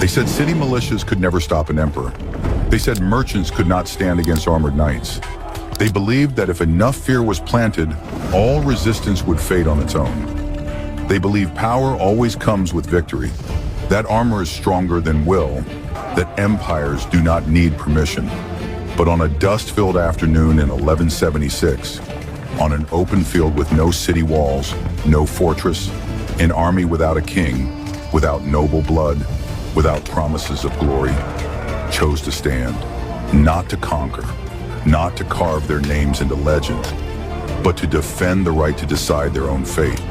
They said city militias could never stop an emperor. They said merchants could not stand against armored knights. They believed that if enough fear was planted, all resistance would fade on its own. They believed power always comes with victory. That armor is stronger than will, that empires do not need permission. But on a dust-filled afternoon in 1176, on an open field with no city walls, no fortress, an army without a king, without noble blood, without promises of glory, chose to stand, not to conquer, not to carve their names into legend, but to defend the right to decide their own fate.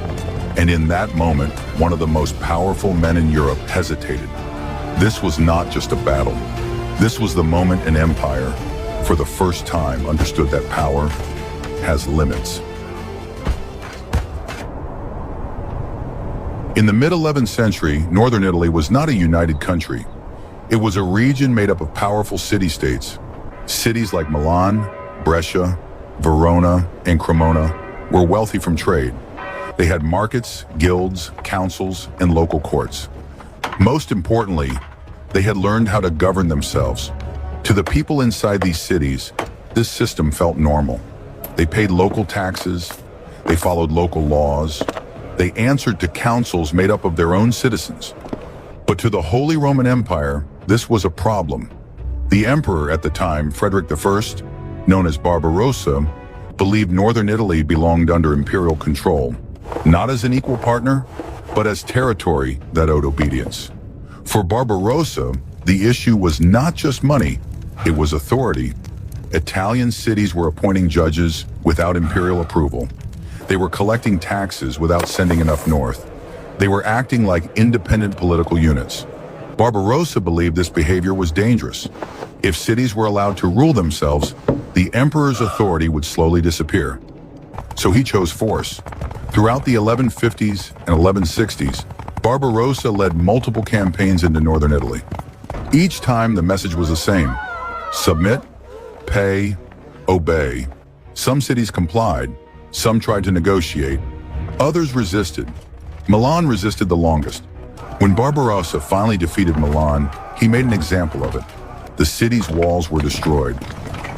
And in that moment, one of the most powerful men in Europe hesitated. This was not just a battle. This was the moment an empire, for the first time, understood that power has limits. In the mid-11th century, northern Italy was not a united country. It was a region made up of powerful city-states. Cities like Milan, Brescia, Verona, and Cremona were wealthy from trade. They had markets, guilds, councils, and local courts. Most importantly, they had learned how to govern themselves. To the people inside these cities, this system felt normal. They paid local taxes, they followed local laws, they answered to councils made up of their own citizens. But to the Holy Roman Empire, this was a problem. The emperor at the time, Frederick I, known as Barbarossa, believed northern Italy belonged under imperial control, not as an equal partner, but as territory that owed obedience. For Barbarossa, the issue was not just money, it was authority. Italian cities were appointing judges without imperial approval. They were collecting taxes without sending enough north. They were acting like independent political units. Barbarossa believed this behavior was dangerous. If cities were allowed to rule themselves, the emperor's authority would slowly disappear. So he chose force. Throughout the 1150s and 1160s, Barbarossa led multiple campaigns into northern Italy. Each time the message was the same: submit, pay, obey. Some cities complied, some tried to negotiate, others resisted. Milan resisted the longest. When Barbarossa finally defeated Milan, he made an example of it. The city's walls were destroyed.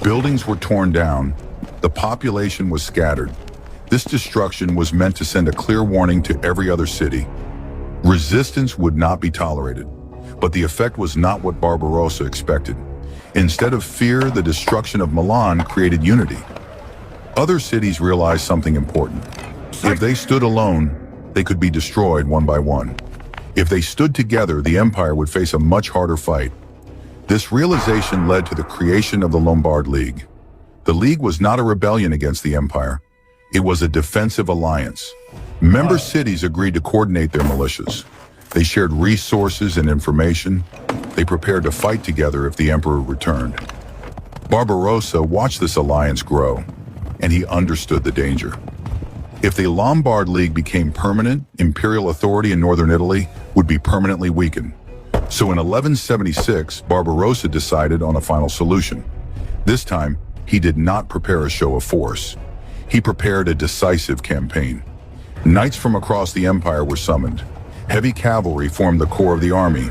Buildings were torn down. The population was scattered. This destruction was meant to send a clear warning to every other city. Resistance would not be tolerated. But the effect was not what Barbarossa expected. Instead of fear, the destruction of Milan created unity. Other cities realized something important. If they stood alone, they could be destroyed one by one. If they stood together, the empire would face a much harder fight. This realization led to the creation of the Lombard League. The League was not a rebellion against the empire. It was a defensive alliance. Member cities agreed to coordinate their militias. They shared resources and information. They prepared to fight together if the emperor returned. Barbarossa watched this alliance grow, and he understood the danger. If the Lombard League became permanent, imperial authority in northern Italy would be permanently weakened. So in 1176, Barbarossa decided on a final solution. This time, he did not prepare a show of force. He prepared a decisive campaign. Knights from across the empire were summoned. Heavy cavalry formed the core of the army.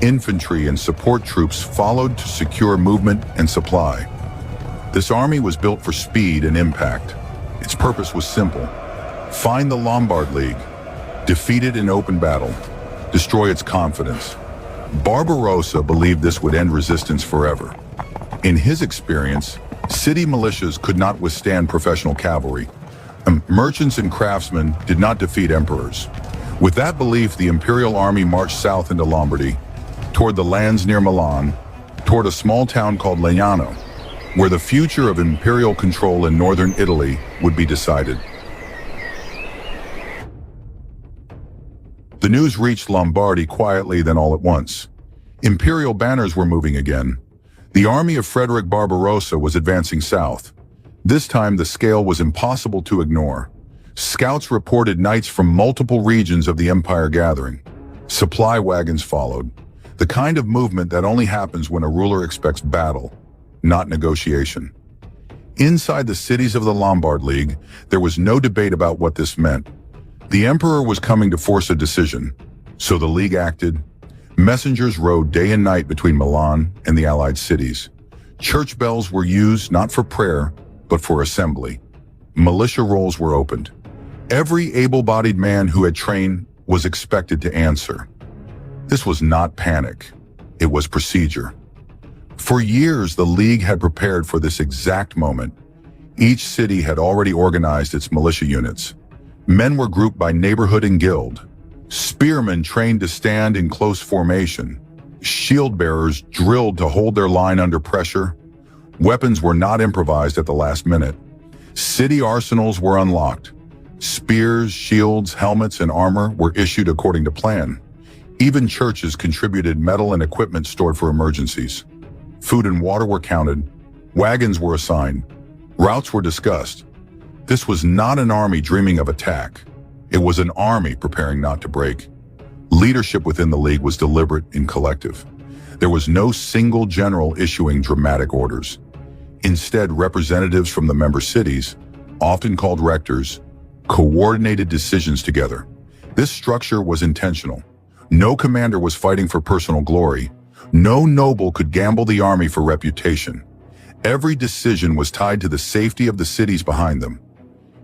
Infantry and support troops followed to secure movement and supply. This army was built for speed and impact. Its purpose was simple: find the Lombard League, defeat it in open battle, destroy its confidence. Barbarossa believed this would end resistance forever. In his experience, city militias could not withstand professional cavalry. Merchants and craftsmen did not defeat emperors. With that belief, the imperial army marched south into Lombardy, toward the lands near Milan, toward a small town called Legnano, where the future of imperial control in northern Italy would be decided. The news reached Lombardy quietly, then all at once. Imperial banners were moving again. The army of Frederick Barbarossa was advancing south. This time the scale was impossible to ignore. Scouts reported knights from multiple regions of the empire gathering. Supply wagons followed, the kind of movement that only happens when a ruler expects battle, not negotiation. Inside the cities of the Lombard League, there was no debate about what this meant. The emperor was coming to force a decision, so the League acted. Messengers rode day and night between Milan and the allied cities. Church bells were used not for prayer, but for assembly. Militia rolls were opened. Every able-bodied man who had trained was expected to answer. This was not panic. It was procedure. For years, the League had prepared for this exact moment. Each city had already organized its militia units. Men were grouped by neighborhood and guild. Spearmen trained to stand in close formation. Shield bearers drilled to hold their line under pressure. Weapons were not improvised at the last minute. City arsenals were unlocked. Spears, shields, helmets, and armor were issued according to plan. Even churches contributed metal and equipment stored for emergencies. Food and water were counted. Wagons were assigned. Routes were discussed. This was not an army dreaming of attack. It was an army preparing not to break. Leadership within the League was deliberate and collective. There was no single general issuing dramatic orders. Instead, representatives from the member cities, often called rectors, coordinated decisions together. This structure was intentional. No commander was fighting for personal glory. No noble could gamble the army for reputation. Every decision was tied to the safety of the cities behind them.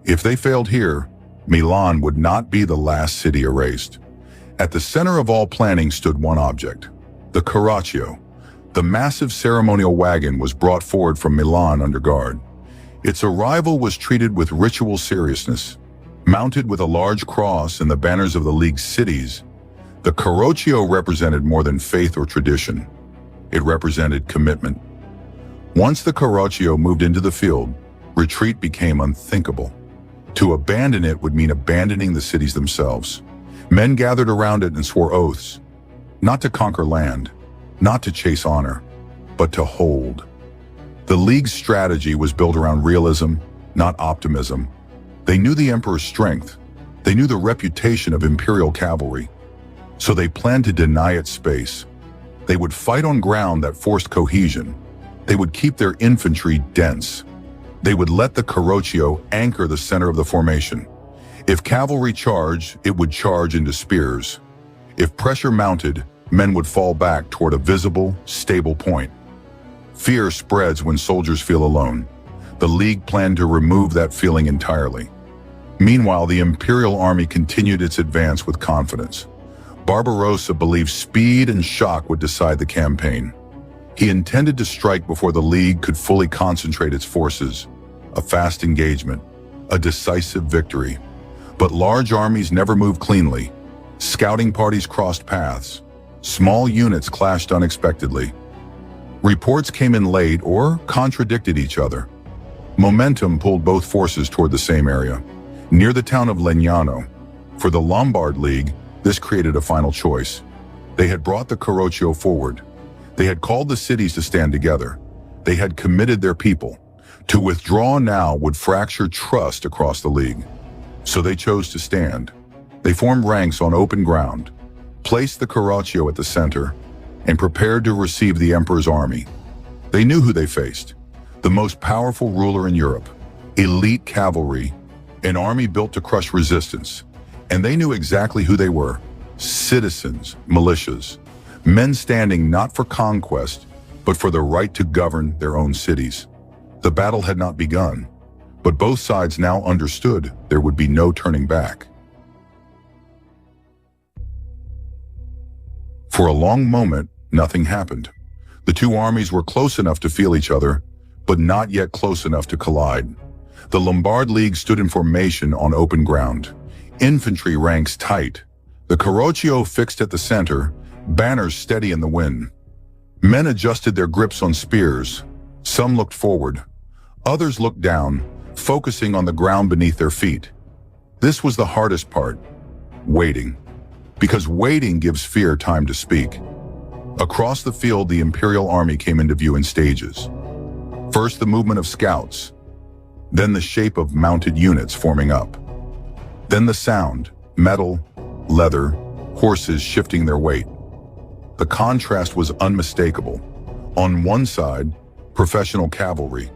If they failed here, Milan would not be the last city erased. At the center of all planning stood one object, the Carroccio. The massive ceremonial wagon was brought forward from Milan under guard. Its arrival was treated with ritual seriousness. Mounted with a large cross and the banners of the League's cities, the Carroccio represented more than faith or tradition. It represented commitment. Once the Carroccio moved into the field, retreat became unthinkable. To abandon it would mean abandoning the cities themselves. Men gathered around it and swore oaths, not to conquer land, not to chase honor, but to hold. The League's strategy was built around realism, not optimism. They knew the emperor's strength. They knew the reputation of imperial cavalry. So they planned to deny it space. They would fight on ground that forced cohesion. They would keep their infantry dense. They would let the Carroccio anchor the center of the formation. If cavalry charged, it would charge into spears. If pressure mounted, men would fall back toward a visible, stable point. Fear spreads when soldiers feel alone. The League planned to remove that feeling entirely. Meanwhile, the imperial army continued its advance with confidence. Barbarossa believed speed and shock would decide the campaign. He intended to strike before the League could fully concentrate its forces. A fast engagement, a decisive victory. But large armies never move cleanly. Scouting parties crossed paths. Small units clashed unexpectedly. Reports came in late or contradicted each other. Momentum pulled both forces toward the same area, near the town of Legnano. For the Lombard League, this created a final choice. They had brought the Carroccio forward. They had called the cities to stand together. They had committed their people. To withdraw now would fracture trust across the League. So they chose to stand. They formed ranks on open ground, placed the Carroccio at the center, and prepared to receive the emperor's army. They knew who they faced. The most powerful ruler in Europe, elite cavalry, an army built to crush resistance. And they knew exactly who they were. Citizens, militias, men standing not for conquest, but for the right to govern their own cities. The battle had not begun, but both sides now understood there would be no turning back. For a long moment, nothing happened. The two armies were close enough to feel each other, but not yet close enough to collide. The Lombard League stood in formation on open ground. Infantry ranks tight. The Carroccio fixed at the center, banners steady in the wind. Men adjusted their grips on spears. Some looked forward. Others looked down, focusing on the ground beneath their feet. This was the hardest part, waiting. Because waiting gives fear time to speak. Across the field, the imperial army came into view in stages. First, the movement of scouts. Then the shape of mounted units forming up. Then the sound, metal, leather, horses shifting their weight. The contrast was unmistakable. On one side, professional cavalry.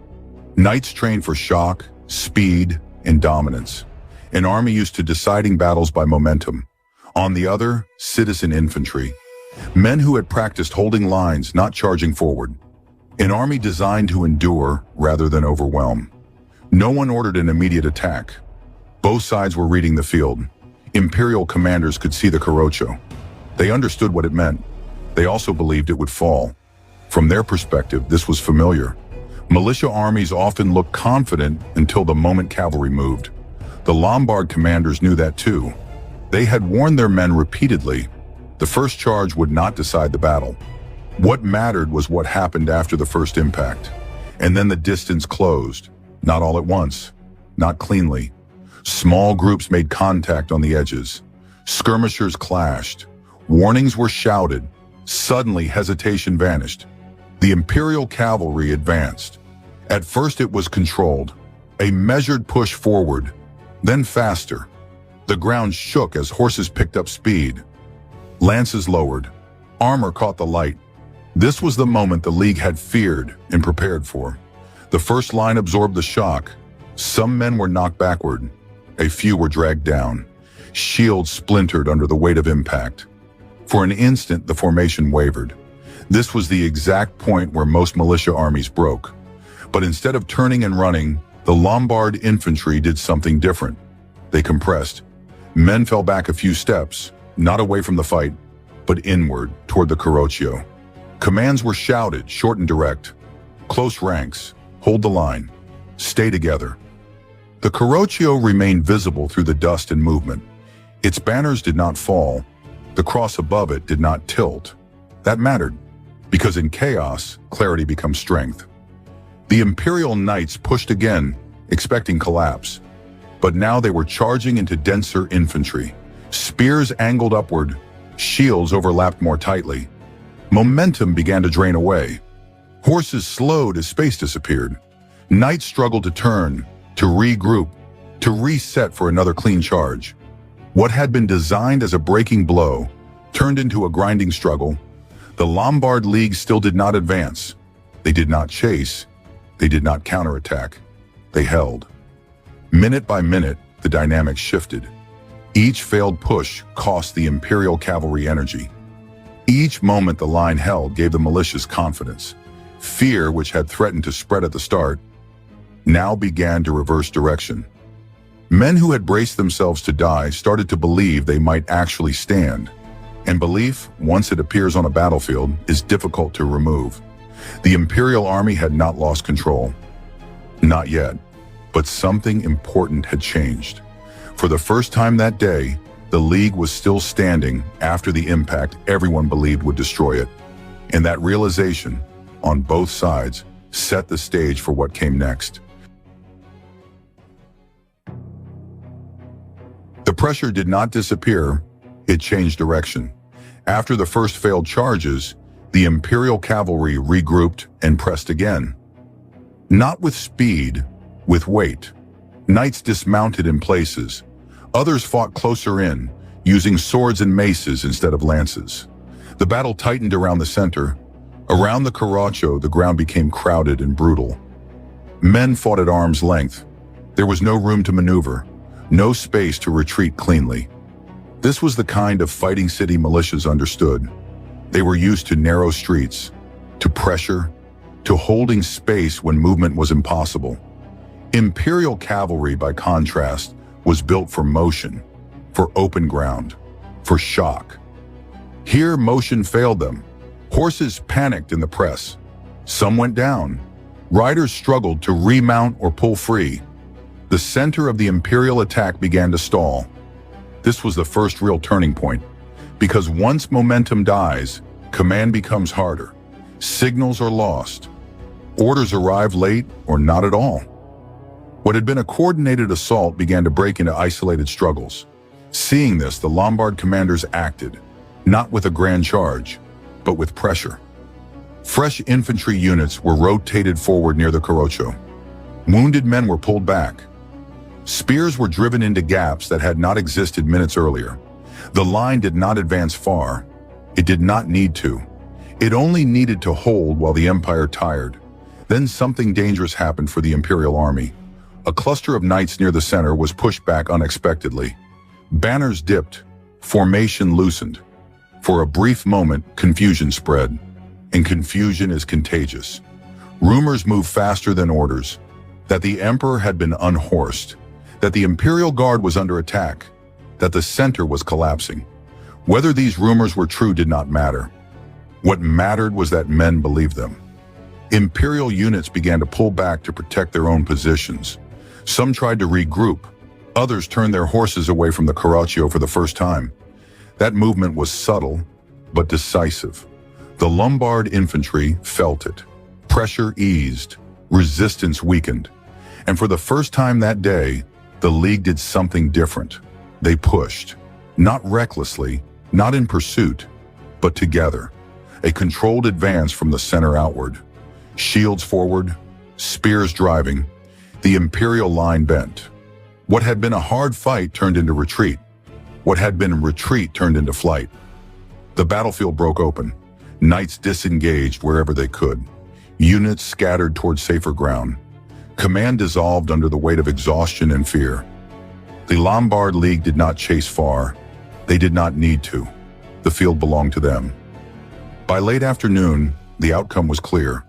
Knights trained for shock, speed, and dominance. An army used to deciding battles by momentum. On the other, citizen infantry. Men who had practiced holding lines, not charging forward. An army designed to endure rather than overwhelm. No one ordered an immediate attack. Both sides were reading the field. Imperial commanders could see the Carroccio. They understood what it meant. They also believed it would fall. From their perspective, this was familiar. Militia armies often looked confident until the moment cavalry moved. The Lombard commanders knew that too. They had warned their men repeatedly. The first charge would not decide the battle. What mattered was what happened after the first impact. And then the distance closed. Not all at once. Not cleanly. Small groups made contact on the edges. Skirmishers clashed. Warnings were shouted. Suddenly, hesitation vanished. The Imperial cavalry advanced. At first it was controlled. A measured push forward. Then faster. The ground shook as horses picked up speed. Lances lowered. Armor caught the light. This was the moment the League had feared and prepared for. The first line absorbed the shock. Some men were knocked backward. A few were dragged down. Shields splintered under the weight of impact. For an instant, the formation wavered. This was the exact point where most militia armies broke. But instead of turning and running, the Lombard infantry did something different. They compressed. Men fell back a few steps, not away from the fight, but inward toward the Carroccio. Commands were shouted, short and direct. Close ranks. Hold the line. Stay together. The Carroccio remained visible through the dust and movement. Its banners did not fall. The cross above it did not tilt. That mattered, because in chaos, clarity becomes strength. The Imperial Knights pushed again, expecting collapse. But now they were charging into denser infantry. Spears angled upward. Shields overlapped more tightly. Momentum began to drain away. Horses slowed as space disappeared. Knights struggled to turn, to regroup, to reset for another clean charge. What had been designed as a breaking blow turned into a grinding struggle. The Lombard League still did not advance. They did not chase. They did not counterattack. They held. Minute by minute, the dynamics shifted. Each failed push cost the Imperial cavalry energy. Each moment the line held gave the militias confidence. Fear, which had threatened to spread at the start, now began to reverse direction. Men who had braced themselves to die started to believe they might actually stand. And belief, once it appears on a battlefield, is difficult to remove. The Imperial army had not lost control. Not yet. But something important had changed. For the first time that day, the League was still standing after the impact everyone believed would destroy it. And that realization, on both sides, set the stage for what came next. The pressure did not disappear, it changed direction. After the first failed charges, the Imperial cavalry regrouped and pressed again. Not with speed, with weight. Knights dismounted in places. Others fought closer in, using swords and maces instead of lances. The battle tightened around the center. Around the Carroccio, the ground became crowded and brutal. Men fought at arm's length. There was no room to maneuver, no space to retreat cleanly. This was the kind of fighting city militias understood. They were used to narrow streets, to pressure, to holding space when movement was impossible. Imperial cavalry, by contrast, was built for motion, for open ground, for shock. Here, motion failed them. Horses panicked in the press. Some went down. Riders struggled to remount or pull free. The center of the Imperial attack began to stall. This was the first real turning point, because once momentum dies, command becomes harder. Signals are lost. Orders arrive late or not at all. What had been a coordinated assault began to break into isolated struggles. Seeing this, the Lombard commanders acted, not with a grand charge, but with pressure. Fresh infantry units were rotated forward near the Carroccio. Wounded men were pulled back. Spears were driven into gaps that had not existed minutes earlier. The line did not advance far. It did not need to. It only needed to hold while the Empire tired. Then something dangerous happened for the Imperial army. A cluster of knights near the center was pushed back unexpectedly. Banners dipped. Formation loosened. For a brief moment, confusion spread, and confusion is contagious. Rumors moved faster than orders, that the emperor had been unhorsed, that the imperial guard was under attack, that the center was collapsing. Whether these rumors were true did not matter. What mattered was that men believed them. Imperial units began to pull back to protect their own positions. Some tried to regroup. Others turned their horses away from the Carroccio for the first time. That movement was subtle, but decisive. The Lombard infantry felt it. Pressure eased, resistance weakened. And for the first time that day, the League did something different. They pushed. Not recklessly, not in pursuit, but together. A controlled advance from the center outward. Shields forward, spears driving, the imperial line bent. What had been a hard fight turned into retreat. What had been retreat turned into flight. The battlefield broke open. Knights disengaged wherever they could. Units scattered toward safer ground. Command dissolved under the weight of exhaustion and fear. The Lombard League did not chase far. They did not need to. The field belonged to them. By late afternoon, the outcome was clear.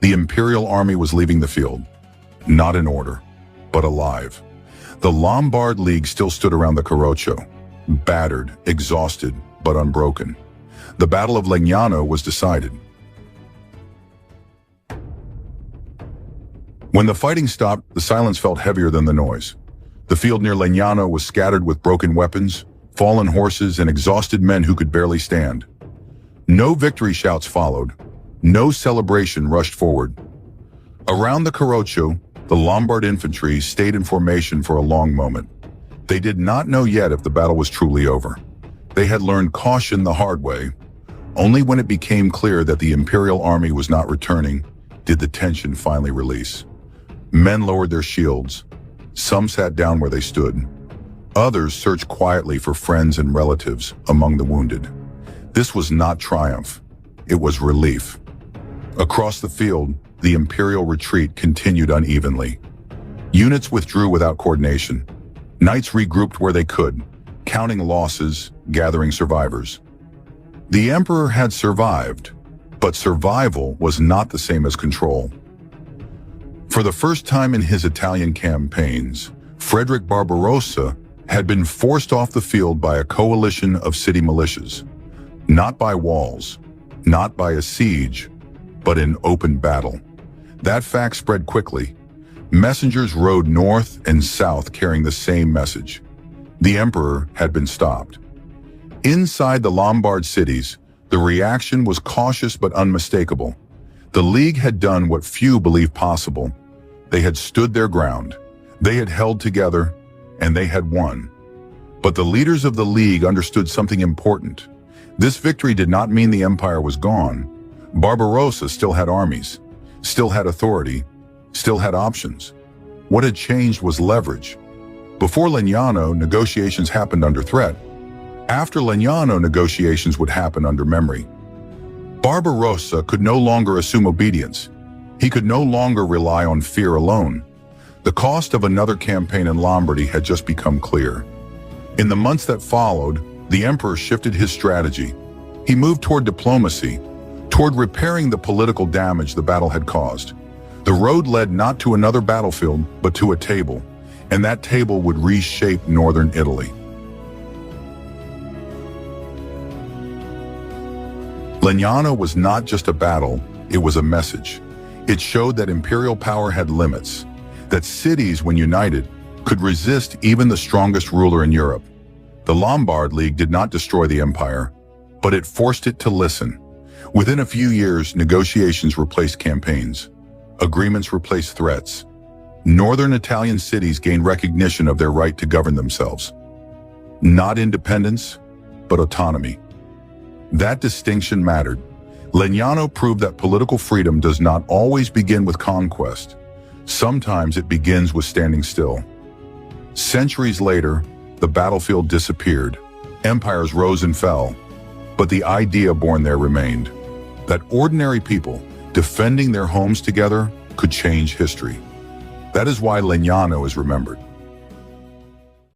The imperial army was leaving the field, not in order, but alive. The Lombard League still stood around the Carroccio, battered, exhausted, but unbroken. The Battle of Legnano was decided. When the fighting stopped, the silence felt heavier than the noise. The field near Legnano was scattered with broken weapons, fallen horses, and exhausted men who could barely stand. No victory shouts followed. No celebration rushed forward. Around the Carroccio, the Lombard infantry stayed in formation for a long moment. They did not know yet if the battle was truly over. They had learned caution the hard way. Only when it became clear that the imperial army was not returning did the tension finally release. Men lowered their shields. Some sat down where they stood. Others searched quietly for friends and relatives among the wounded. This was not triumph. It was relief. Across the field, the imperial retreat continued unevenly. Units withdrew without coordination. Knights regrouped where they could, counting losses, gathering survivors. The emperor had survived, but survival was not the same as control. For the first time in his Italian campaigns, Frederick Barbarossa had been forced off the field by a coalition of city militias. Not by walls, not by a siege, but in open battle. That fact spread quickly. Messengers rode north and south carrying the same message. The emperor had been stopped. Inside the Lombard cities, the reaction was cautious but unmistakable. The League had done what few believed possible. They had stood their ground. They had held together, and they had won. But the leaders of the League understood something important. This victory did not mean the empire was gone. Barbarossa still had armies, still had authority, still had options. What had changed was leverage. Before Legnano, negotiations happened under threat. After Legnano, negotiations would happen under memory. Barbarossa could no longer assume obedience. He could no longer rely on fear alone. The cost of another campaign in Lombardy had just become clear. In the months that followed, the emperor shifted his strategy. He moved toward diplomacy, toward repairing the political damage the battle had caused. The road led not to another battlefield, but to a table, and that table would reshape northern Italy. Legnano was not just a battle, it was a message. It showed that imperial power had limits, that cities, when united, could resist even the strongest ruler in Europe. The Lombard League did not destroy the empire, but it forced it to listen. Within a few years, negotiations replaced campaigns. Agreements replaced threats. Northern Italian cities gained recognition of their right to govern themselves. Not independence, but autonomy. That distinction mattered. Legnano proved that political freedom does not always begin with conquest. Sometimes it begins with standing still. Centuries later, the battlefield disappeared. Empires rose and fell. But the idea born there remained. That ordinary people, defending their homes together, could change history. That is why Legnano is remembered.